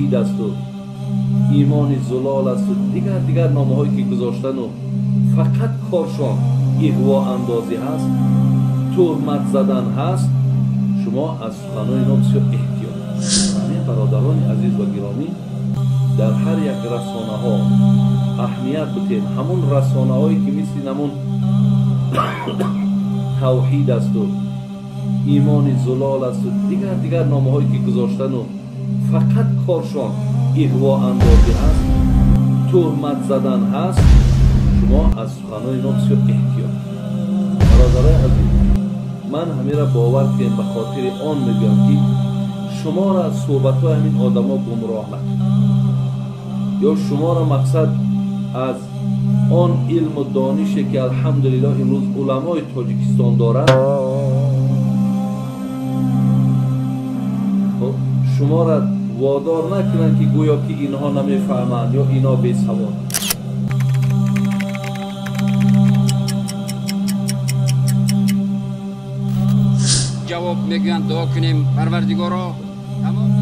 توحید است و ایمان زلال است و دیگر نامه‌هایی که گذاشتن و فقط کارشان اغوا اندازی هست، تهمت زدن هست. شما از سخنان اینا بسیار احتیاط. همه برادران عزیز و گرامی، در هر یک رسانه ها اهمیت بتین. همون رسانه هایی که مثل همون توحید است و ایمان زلال است و دیگر نامه هایی که گذاشتن و فقط کارشان اغوا اندازی هست، تهمت زدن هست. شما از سخنان اینا بسیار احتیاط. برادرای عزیز، من همین را باور کنم، به خاطر آن میگم که شما را از صحبت های همین آدم ها گمراه نکنید، یا شما را مقصد از آن علم و دانشی که الحمدلله امروز علمای تاجیکستان دارند، شما را وادار نکنند که گویا که اینها نمیفهمند یا اینا بی‌سواد. جواب میگن دعا کنیم پروردگارا.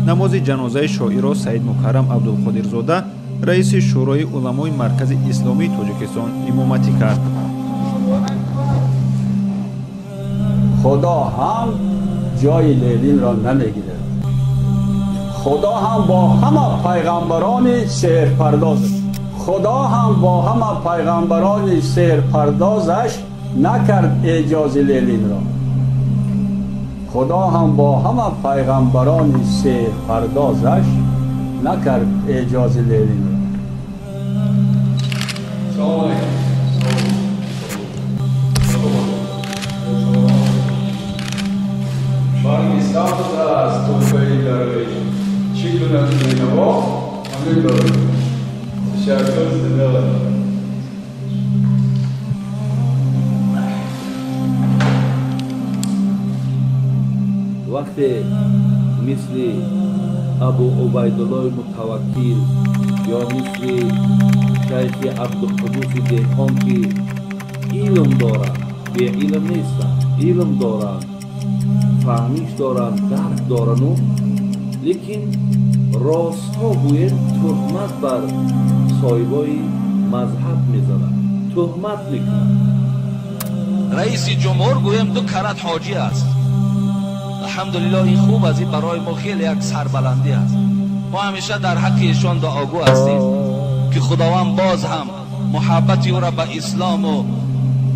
намози ҷанозаи шоиро Саид Мукаррам Абдулқодирзода раиси шӯрои уламои Маркази Исломии Тоҷикистон имоматӣ кард. خدا هم جای لیلین را نمیگیره. خدا هم با همه پیغمبران سحرپرداز، خدا هم با همه پیغمبران سحرپردازش نکرد اعجاز لیلین را. خدا هم با همه پیغمبران سحرپردازش نکرد اعجاز لیلین را. من استعداد است توفیق دارید. چی کنم اینها؟ همین دارید. تشکر زنده. وقتی مثل ابو عبیدالله متوکل یا مثل شیخ عبدالقدوس دهقان که علم دارند، به علم نیستند، علم دارند، فهمیش دارند، درک دارند، لیکن راست ها گوید تهمت بر صاحبای مذهب میزنند، تهمت میکنند. رئیس جمهور گویم 2 کرات حاجی است. الحمدلله این خوب است، این برای ما خیلی یک سربلندی است. ما همیشه در حق ایشان دعاگو هستیم که خداوند باز هم محبت او را به اسلام و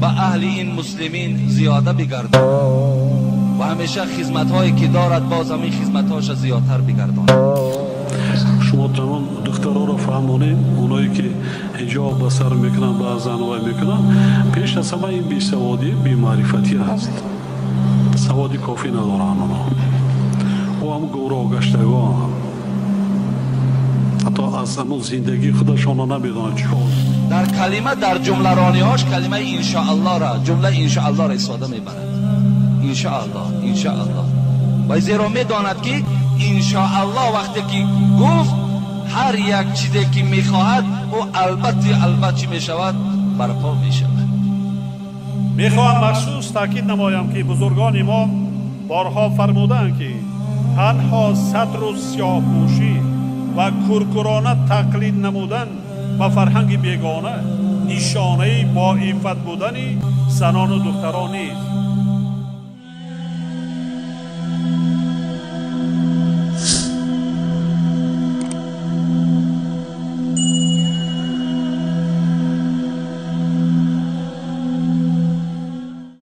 به اهل این مسلمین زیاده بگرداند و همیشه خدمت هایی که دارد باز هم این خدمت هاش زیادتر بگرداند. شما تمام دخترها را فهمانید، اونایی که حجاب به سر میکنن و زنوای میکنن، پیش از همه این بیسوادی بی‌معرفتی هست. سوادی کافی ندارن اونا و هم گورا گشتگان، حتی از همون زندگی خودشان را نمیدونن چیکار. در کلمه در جمله رانیهاش کلمه انشاءالله را، جمله انشاءالله را استفاده میبرد. انشاءالله و زیرا میداند که انشاءالله وقتی که گفت هر یک چیزی که میخواهد او البته میشود برپا میشود. میخواهم مخصوص تاکید نمایم که بزرگان ما بارها فرمودند که تنها ستر و سیاه‌پوشی و کرکرانه تقلید نمودن و فرهنگ بیگانه نشانه با عفت بودن زنان و دختران نیست.